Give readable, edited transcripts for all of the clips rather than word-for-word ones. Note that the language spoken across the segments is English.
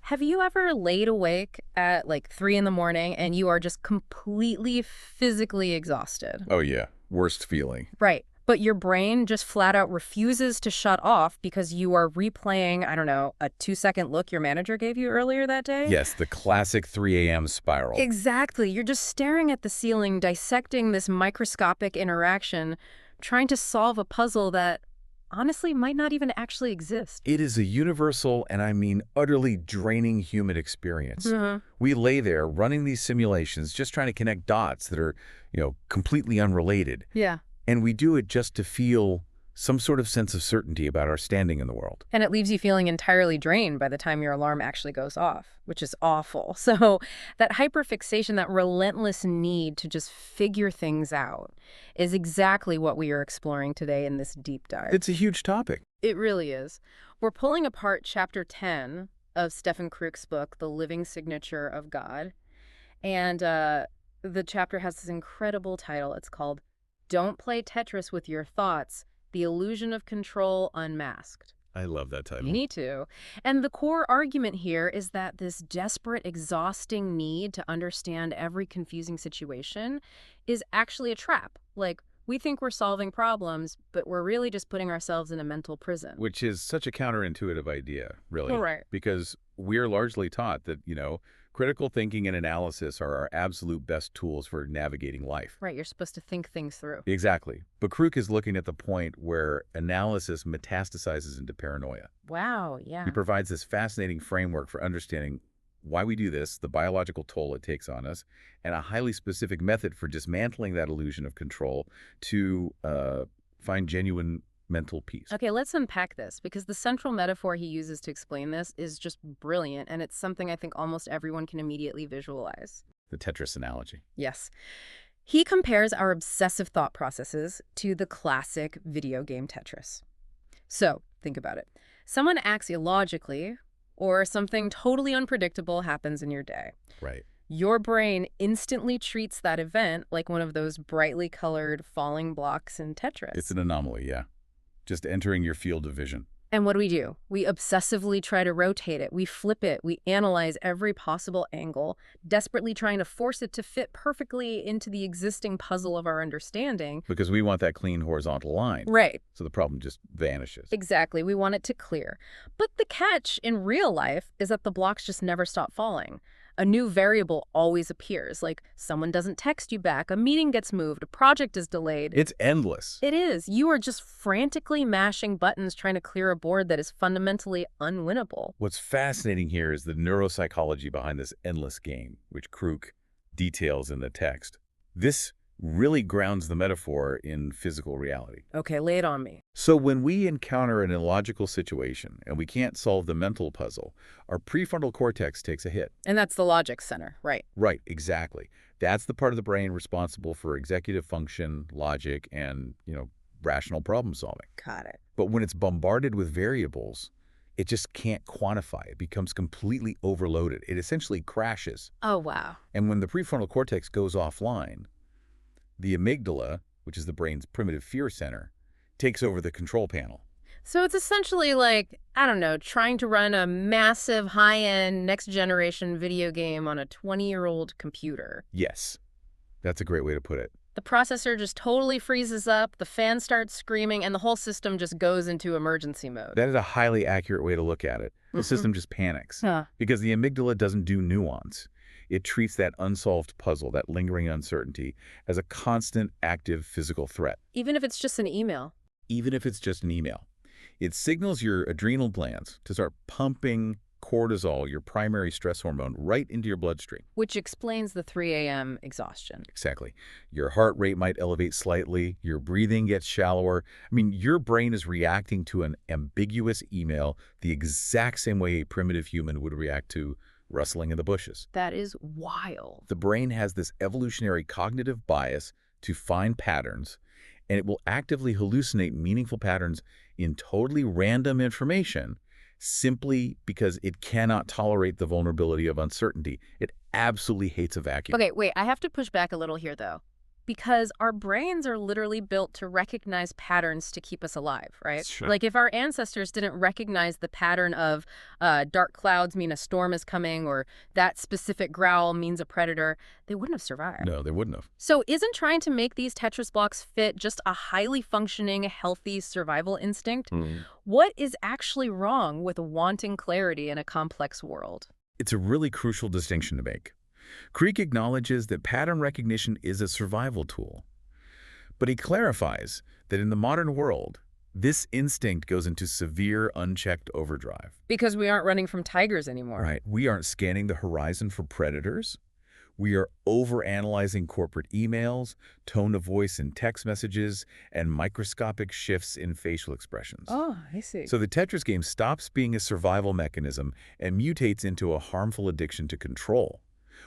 Have you ever laid awake at like 3 in the morning and you are just completely physically exhausted? Oh, yeah. Worst feeling. Right. But your brain just flat out refuses to shut off because you are replaying, I don't know, a 2-second look your manager gave you earlier that day? Yes, the classic 3 a.m. spiral. Exactly. You're just staring at the ceiling, dissecting this microscopic interaction, trying to solve a puzzle that honestly might not even actually exist. It is a universal and I mean utterly draining human experience. We lay there running these simulations, just trying to connect dots that are, completely unrelated. Yeah. And we do it just to feel some sort of sense of certainty about our standing in the world. And it leaves you feeling entirely drained by the time your alarm actually goes off, which is awful. So that hyperfixation, that relentless need to just figure things out is exactly what we are exploring today in this deep dive. It's a huge topic. It really is. We're pulling apart chapter 10 of Stephen Kruk's book, The Living Signature of God. And the chapter has this incredible title. It's called Don't Play Tetris with Your Thoughts, The Illusion of Control Unmasked. I love that title. Me too. And the core argument here is that this desperate, exhausting need to understand every confusing situation is actually a trap. Like, we think we're solving problems, but we're really just putting ourselves in a mental prison. Which is such a counterintuitive idea, really. Right. Because we're largely taught that, critical thinking and analysis are our absolute best tools for navigating life. Right, you're supposed to think things through. Exactly. But Kruk is looking at the point where analysis metastasizes into paranoia. Wow, yeah. He provides this fascinating framework for understanding why we do this, the biological toll it takes on us, and a highly specific method for dismantling that illusion of control to find genuine mental peace. Okay, let's unpack this, because the central metaphor he uses to explain this is just brilliant, and it's something I think almost everyone can immediately visualize. The Tetris analogy. Yes. He compares our obsessive thought processes to the classic video game Tetris. So, think about it. Someone acts illogically, or something totally unpredictable happens in your day. Right. Your brain instantly treats that event like one of those brightly colored falling blocks in Tetris. It's an anomaly, yeah. Just entering your field of vision. And what do? We obsessively try to rotate it. We flip it. We analyze every possible angle, desperately trying to force it to fit perfectly into the existing puzzle of our understanding. Because we want that clean horizontal line. Right. So the problem just vanishes. Exactly. We want it to clear. But the catch in real life is that the blocks just never stop falling. A new variable always appears, like someone doesn't text you back, a meeting gets moved, a project is delayed. It's endless. It is. You are just frantically mashing buttons trying to clear a board that is fundamentally unwinnable. What's fascinating here is the neuropsychology behind this endless game, which Kruk details in the text. This really grounds the metaphor in physical reality. Okay, lay it on me. So when we encounter an illogical situation and we can't solve the mental puzzle, our prefrontal cortex takes a hit. And that's the logic center, right? Right, exactly. That's the part of the brain responsible for executive function, logic, and, rational problem solving. Got it. But when it's bombarded with variables, it just can't quantify. It becomes completely overloaded. It essentially crashes. Oh, wow. And when the prefrontal cortex goes offline, the amygdala, which is the brain's primitive fear center, takes over the control panel. So it's essentially like, I don't know, trying to run a massive, high-end, next-generation video game on a 20-year-old computer. Yes, that's a great way to put it. The processor just totally freezes up, the fan starts screaming, and the whole system just goes into emergency mode. That is a highly accurate way to look at it. The system just panics because the amygdala doesn't do nuance. It treats that unsolved puzzle, that lingering uncertainty, as a constant, active physical threat. Even if it's just an email. Even if it's just an email. It signals your adrenal glands to start pumping cortisol, your primary stress hormone, right into your bloodstream. Which explains the 3 a.m. exhaustion. Exactly. Your heart rate might elevate slightly. Your breathing gets shallower. Your brain is reacting to an ambiguous email the exact same way a primitive human would react to rustling in the bushes. That is wild. The brain has this evolutionary cognitive bias to find patterns, and it will actively hallucinate meaningful patterns in totally random information simply because it cannot tolerate the vulnerability of uncertainty. It absolutely hates a vacuum. Okay, wait, I have to push back a little here, though. because our brains are literally built to recognize patterns to keep us alive, right? Sure. Like if our ancestors didn't recognize the pattern of dark clouds mean a storm is coming or that specific growl means a predator, they wouldn't have survived. No, they wouldn't have. So isn't trying to make these Tetris blocks fit just a highly functioning, healthy survival instinct? What is actually wrong with wanting clarity in a complex world? It's a really crucial distinction to make. Creek acknowledges that pattern recognition is a survival tool. But he clarifies that in the modern world, this instinct goes into severe unchecked overdrive. Because we aren't running from tigers anymore. Right. We aren't scanning the horizon for predators. We are overanalyzing corporate emails, tone of voice in text messages, and microscopic shifts in facial expressions. Oh, I see. So the Tetris game stops being a survival mechanism and mutates into a harmful addiction to control.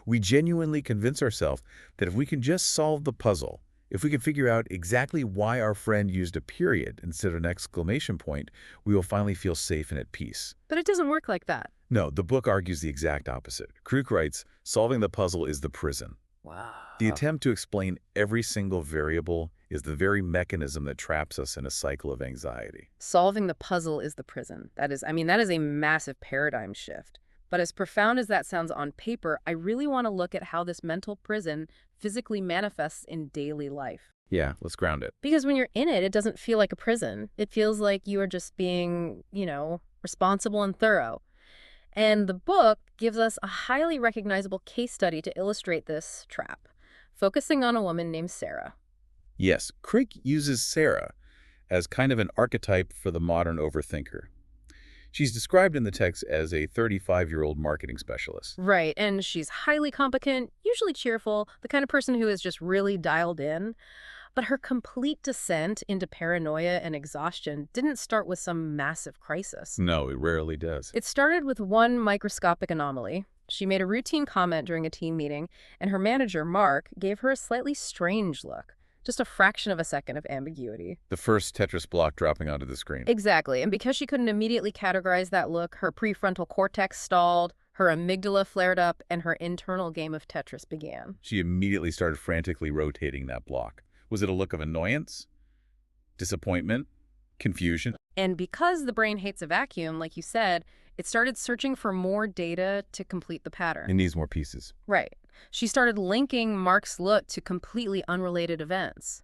We genuinely convince ourselves that if we can just solve the puzzle, if we can figure out exactly why our friend used a period instead of an exclamation point, we will finally feel safe and at peace. But it doesn't work like that. No, the book argues the exact opposite. Kruk writes, solving the puzzle is the prison. Wow. The attempt to explain every single variable is the very mechanism that traps us in a cycle of anxiety. Solving the puzzle is the prison. That is a massive paradigm shift. But as profound as that sounds on paper, I really want to look at how this mental prison physically manifests in daily life. Yeah, let's ground it. Because when you're in it, it doesn't feel like a prison. It feels like you are just being, responsible and thorough. And the book gives us a highly recognizable case study to illustrate this trap, focusing on a woman named Sara. Yes, Crick uses Sara as kind of an archetype for the modern overthinker. She's described in the text as a 35-year-old marketing specialist. Right, and she's highly competent, usually cheerful, the kind of person who is just really dialed in. But her complete descent into paranoia and exhaustion didn't start with some massive crisis. No, it rarely does. It started with one microscopic anomaly. She made a routine comment during a team meeting, and her manager, Mark, gave her a slightly strange look. Just a fraction of a second of ambiguity. The first Tetris block dropping onto the screen. Exactly, and because she couldn't immediately categorize that look, her prefrontal cortex stalled, her amygdala flared up, and her internal game of Tetris began. She immediately started frantically rotating that block. Was it a look of annoyance? Disappointment? Confusion? And because the brain hates a vacuum, like you said, it started searching for more data to complete the pattern. It needs more pieces. Right. She started linking Mark's look to completely unrelated events.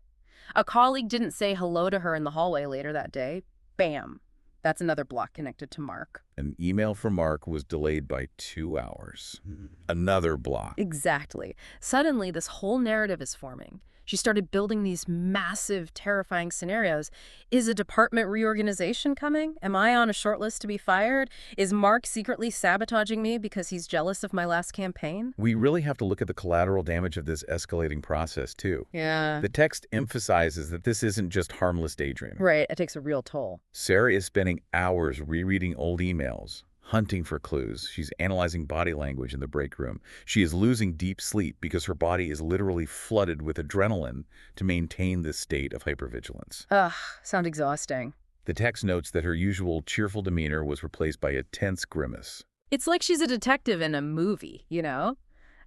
A colleague didn't say hello to her in the hallway later that day. Bam. That's another block connected to Mark. An email from Mark was delayed by 2 hours. Another block. Exactly. Suddenly, this whole narrative is forming. She started building these massive, terrifying scenarios. Is a department reorganization coming? Am I on a short list to be fired? Is Mark secretly sabotaging me because he's jealous of my last campaign? We really have to look at the collateral damage of this escalating process, too. Yeah. The text emphasizes that this isn't just harmless daydreaming. Right, it takes a real toll. Sara is spending hours rereading old emails, hunting for clues. She's analyzing body language in the break room. She is losing deep sleep because her body is literally flooded with adrenaline to maintain this state of hypervigilance. Ugh, sounds exhausting. The text notes that her usual cheerful demeanor was replaced by a tense grimace. It's like she's a detective in a movie,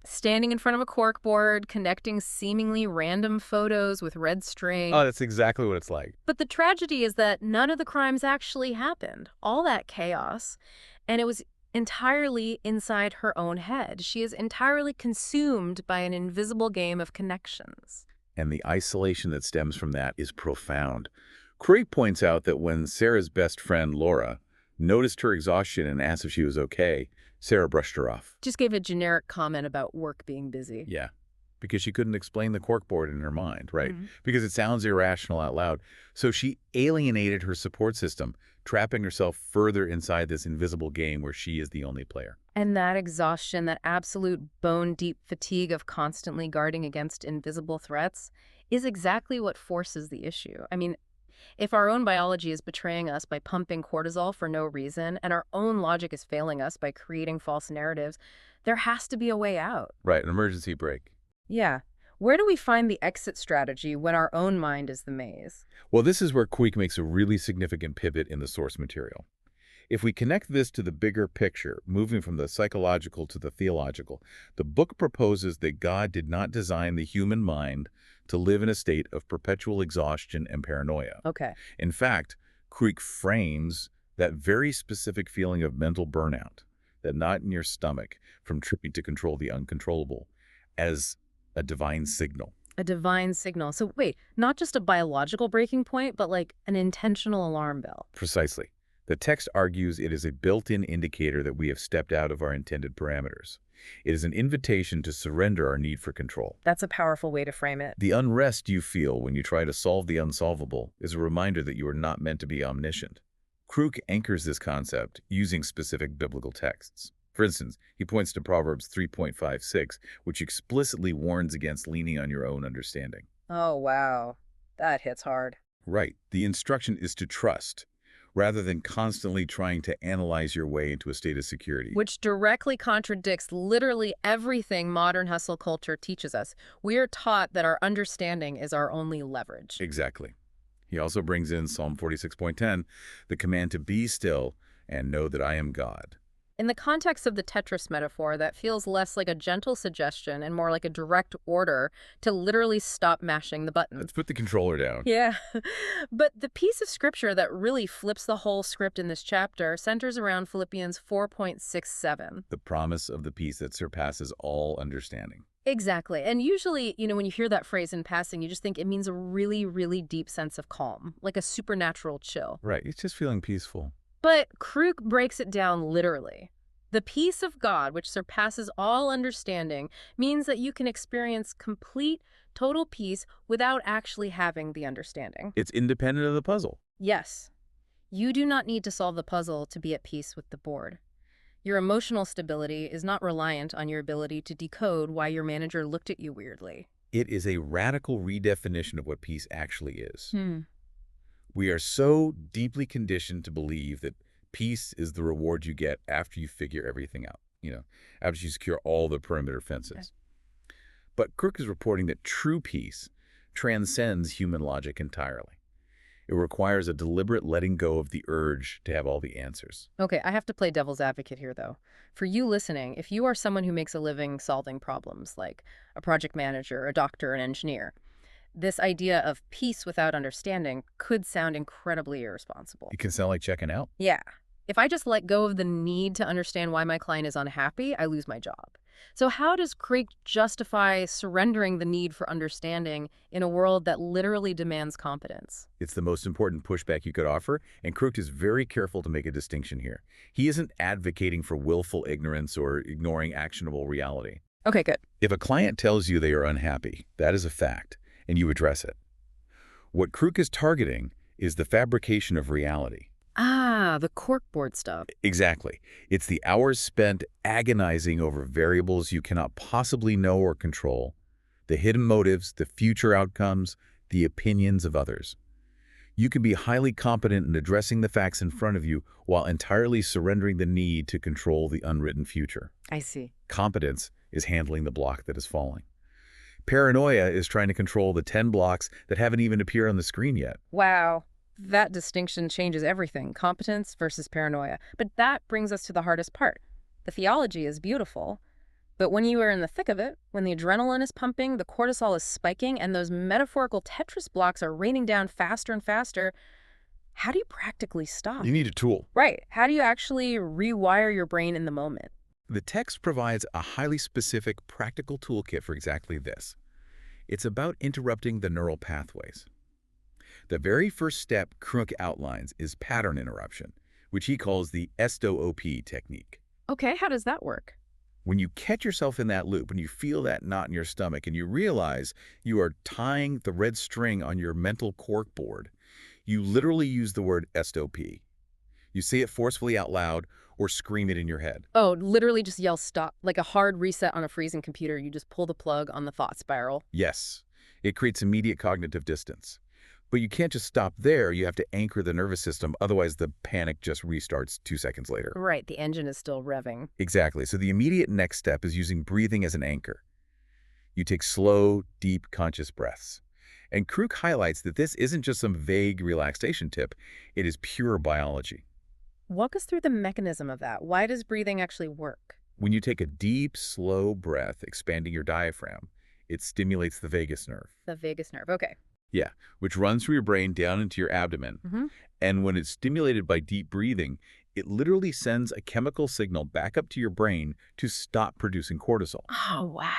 Standing in front of a corkboard, connecting seemingly random photos with red string. Oh, that's exactly what it's like. But the tragedy is that none of the crimes actually happened. All that chaos. And it was entirely inside her own head. She is entirely consumed by an invisible game of connections. And the isolation that stems from that is profound. Craig points out that when Sara's best friend, Laura, noticed her exhaustion and asked if she was okay, Sara brushed her off. Just gave a generic comment about work being busy. Yeah, because she couldn't explain the corkboard in her mind, right? Mm-hmm. Because it sounds irrational out loud. So she alienated her support system, trapping herself further inside this invisible game where she is the only player. And that exhaustion, that absolute bone-deep fatigue of constantly guarding against invisible threats, is exactly what forces the issue. I mean, if our own biology is betraying us by pumping cortisol for no reason, and our own logic is failing us by creating false narratives, there has to be a way out. Right, an emergency brake. Yeah. Where do we find the exit strategy when our own mind is the maze? Well, this is where Queek makes a really significant pivot in the source material. If we connect this to the bigger picture, moving from the psychological to the theological, the book proposes that God did not design the human mind to live in a state of perpetual exhaustion and paranoia. Okay. In fact, Creek frames that very specific feeling of mental burnout, that knot in your stomach from tripping to control the uncontrollable, as a divine signal. A divine signal. So wait, not just a biological breaking point, but like an intentional alarm bell. Precisely. The text argues it is a built-in indicator that we have stepped out of our intended parameters. It is an invitation to surrender our need for control. That's a powerful way to frame it. The unrest you feel when you try to solve the unsolvable is a reminder that you are not meant to be omniscient. Crook anchors this concept using specific biblical texts. For instance, he points to Proverbs 3.56, which explicitly warns against leaning on your own understanding. Oh, wow. That hits hard. Right. The instruction is to trust, rather than constantly trying to analyze your way into a state of security. Which directly contradicts literally everything modern hustle culture teaches us. We are taught that our understanding is our only leverage. Exactly. He also brings in Psalm 46.10, the command to be still and know that I am God. In the context of the Tetris metaphor, that feels less like a gentle suggestion and more like a direct order to literally stop mashing the buttons. Let's put the controller down. Yeah. But the piece of scripture that really flips the whole script in this chapter centers around Philippians 4.67. The promise of the peace that surpasses all understanding. Exactly. And usually, when you hear that phrase in passing, you just think it means a really, really deep sense of calm, like a supernatural chill. Right. It's just feeling peaceful. But Krug breaks it down literally. The peace of God, which surpasses all understanding, means that you can experience complete, total peace without actually having the understanding. It's independent of the puzzle. Yes. You do not need to solve the puzzle to be at peace with the board. Your emotional stability is not reliant on your ability to decode why your manager looked at you weirdly. It is a radical redefinition of what peace actually is. Hmm. We are so deeply conditioned to believe that peace is the reward you get after you figure everything out, after you secure all the perimeter fences. Okay. But Crook is reporting that true peace transcends human logic entirely. It requires a deliberate letting go of the urge to have all the answers. Okay, I have to play devil's advocate here, though. For you listening, if you are someone who makes a living solving problems, like a project manager, a doctor, an engineer, this idea of peace without understanding could sound incredibly irresponsible. It can sound like checking out. Yeah. If I just let go of the need to understand why my client is unhappy, I lose my job. So how does Craig justify surrendering the need for understanding in a world that literally demands competence? It's the most important pushback you could offer, and Crook is very careful to make a distinction here. He isn't advocating for willful ignorance or ignoring actionable reality. Okay, good. If a client tells you they are unhappy, that is a fact, and you address it. What Crook is targeting is the fabrication of reality. Ah, the corkboard stuff. Exactly. It's the hours spent agonizing over variables you cannot possibly know or control, the hidden motives, the future outcomes, the opinions of others. You can be highly competent in addressing the facts in front of you while entirely surrendering the need to control the unwritten future. I see. Competence is handling the block that is falling. Paranoia is trying to control the 10 blocks that haven't even appeared on the screen yet. Wow. That distinction changes everything, competence versus paranoia. But that brings us to the hardest part. The theology is beautiful, but when you are in the thick of it, when the adrenaline is pumping, the cortisol is spiking, and those metaphorical Tetris blocks are raining down faster and faster, how do you practically stop? You need a tool. Right. How do you actually rewire your brain in the moment? The text provides a highly specific, practical toolkit for exactly this. It's about interrupting the neural pathways. The very first step Crook outlines is pattern interruption, which he calls the SOP technique. Okay, how does that work? When you catch yourself in that loop, when you feel that knot in your stomach and you realize you are tying the red string on your mental corkboard, you literally use the word SOP. You say it forcefully out loud or scream it in your head. Oh, literally just yell stop. Like a hard reset on a freezing computer, you just pull the plug on the thought spiral. Yes, it creates immediate cognitive distance. But you can't just stop there. You have to anchor the nervous system. Otherwise, the panic just restarts 2 seconds later. Right, the engine is still revving. Exactly. So the immediate next step is using breathing as an anchor. You take slow, deep, conscious breaths. And Crook highlights that this isn't just some vague relaxation tip. It is pure biology. Walk us through the mechanism of that. Why does breathing actually work? When you take a deep, slow breath, expanding your diaphragm, it stimulates the vagus nerve. The vagus nerve. Okay. Yeah, which runs through your brain down into your abdomen. Mm-hmm. And when it's stimulated by deep breathing, it literally sends a chemical signal back up to your brain to stop producing cortisol. Oh, wow.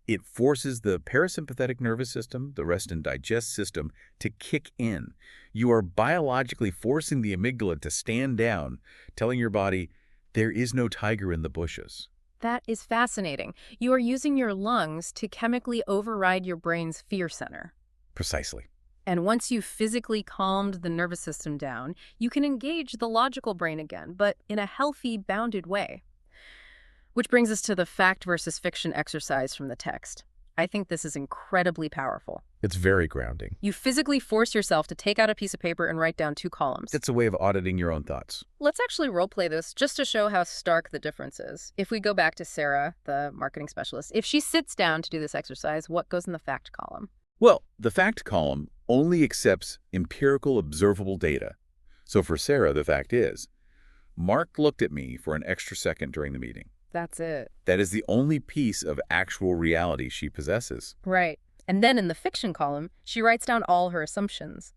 It forces the parasympathetic nervous system, the rest and digest system, to kick in. You are biologically forcing the amygdala to stand down, telling your body, there is no tiger in the bushes. That is fascinating. You are using your lungs to chemically override your brain's fear center. Precisely. And once you've physically calmed the nervous system down, you can engage the logical brain again, but in a healthy, bounded way. Which brings us to the fact versus fiction exercise from the text. I think this is incredibly powerful. It's very grounding. You physically force yourself to take out a piece of paper and write down 2 columns. It's a way of auditing your own thoughts. Let's actually role-play this just to show how stark the difference is. If we go back to Sara, the marketing specialist, if she sits down to do this exercise, what goes in the fact column? Well, the fact column only accepts empirical observable data. So for Sara, the fact is, Mark looked at me for an extra second during the meeting. That's it. That is the only piece of actual reality she possesses. Right. And then in the fiction column, she writes down all her assumptions.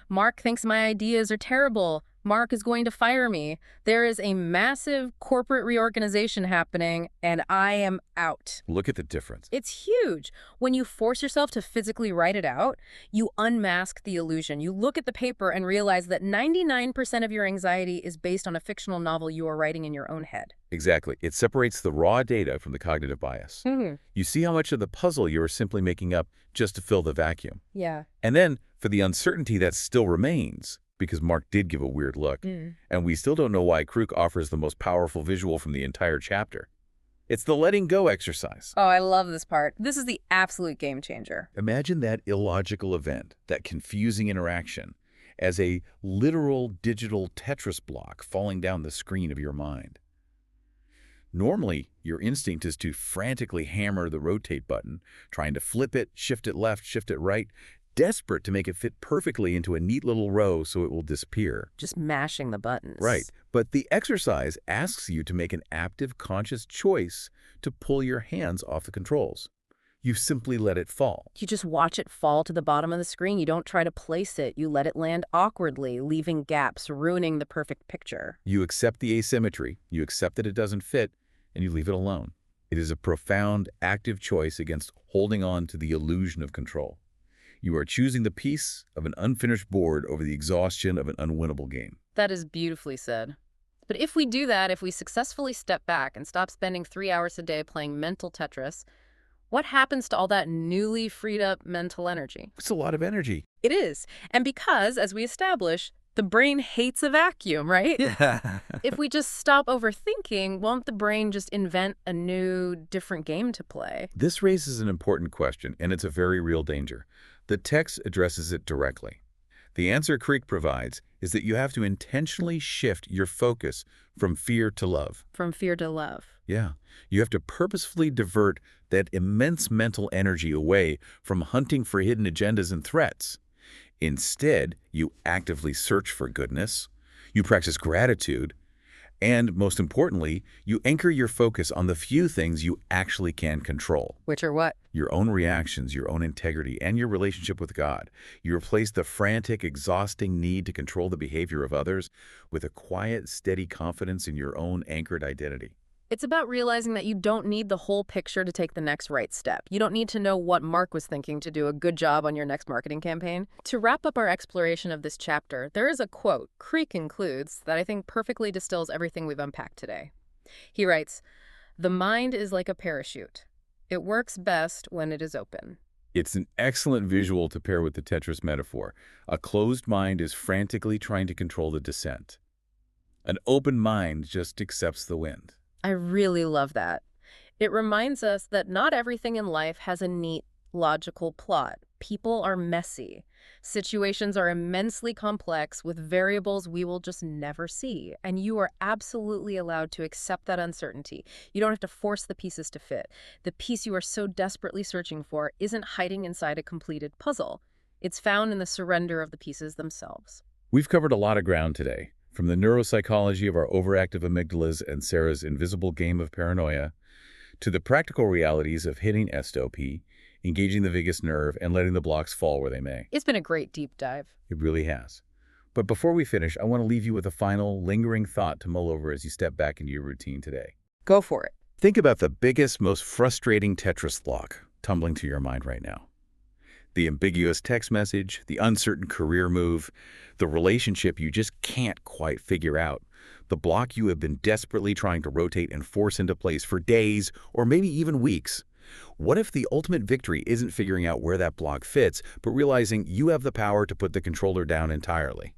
Mark thinks my ideas are terrible. Mark is going to fire me. There is a massive corporate reorganization happening, and I am out. Look at the difference. It's huge. When you force yourself to physically write it out, you unmask the illusion. You look at the paper and realize that 99% of your anxiety is based on a fictional novel you are writing in your own head. Exactly. It separates the raw data from the cognitive bias. You see how much of the puzzle you are simply making up just to fill the vacuum. Yeah. And then, for the uncertainty that still remains, because Mark did give a weird look, and we still don't know why Kruk offers the most powerful visual from the entire chapter. It's the letting go exercise. Oh, I love this part. This is the absolute game changer. Imagine that illogical event, that confusing interaction, as a literal digital Tetris block falling down the screen of your mind. Normally, your instinct is to frantically hammer the rotate button, trying to flip it, shift it left, shift it right, desperate to make it fit perfectly into a neat little row so it will disappear. Just mashing the buttons. Right. But the exercise asks you to make an active, conscious choice to pull your hands off the controls. You simply let it fall. You just watch it fall to the bottom of the screen. You don't try to place it. You let it land awkwardly, leaving gaps, ruining the perfect picture. You accept the asymmetry, you accept that it doesn't fit, and you leave it alone. It is a profound, active choice against holding on to the illusion of control. You are choosing the peace of an unfinished board over the exhaustion of an unwinnable game. That is beautifully said. But if we do that, if we successfully step back and stop spending 3 hours a day playing mental Tetris, what happens to all that newly freed up mental energy? It's a lot of energy. It is. And because, as we establish, the brain hates a vacuum, right? Yeah. If we just stop overthinking, won't the brain just invent a new, different game to play? This raises an important question, and it's a very real danger. The text addresses it directly. The answer Creek provides is that you have to intentionally shift your focus from fear to love. From fear to love. Yeah. You have to purposefully divert that immense mental energy away from hunting for hidden agendas and threats. Instead, you actively search for goodness, you practice gratitude, and most importantly, you anchor your focus on the few things you actually can control. Which are what? Your own reactions, your own integrity, and your relationship with God. You replace the frantic, exhausting need to control the behavior of others with a quiet, steady confidence in your own anchored identity. It's about realizing that you don't need the whole picture to take the next right step. You don't need to know what Mark was thinking to do a good job on your next marketing campaign. To wrap up our exploration of this chapter, there is a quote Creek includes that I think perfectly distills everything we've unpacked today. He writes, "The mind is like a parachute. It works best when it is open." It's an excellent visual to pair with the Tetris metaphor. A closed mind is frantically trying to control the descent. An open mind just accepts the wind. I really love that. It reminds us that not everything in life has a neat, logical plot. People are messy. Situations are immensely complex with variables we will just never see. And you are absolutely allowed to accept that uncertainty. You don't have to force the pieces to fit. The piece you are so desperately searching for isn't hiding inside a completed puzzle. It's found in the surrender of the pieces themselves. We've covered a lot of ground today. From the neuropsychology of our overactive amygdalas and Sarah's invisible game of paranoia, to the practical realities of hitting SOP, engaging the vagus nerve, and letting the blocks fall where they may. It's been a great deep dive. It really has. But before we finish, I want to leave you with a final, lingering thought to mull over as you step back into your routine today. Go for it. Think about the biggest, most frustrating Tetris block tumbling to your mind right now. The ambiguous text message, the uncertain career move, the relationship you just can't quite figure out, the block you have been desperately trying to rotate and force into place for days or maybe even weeks. What if the ultimate victory isn't figuring out where that block fits, but realizing you have the power to put the controller down entirely?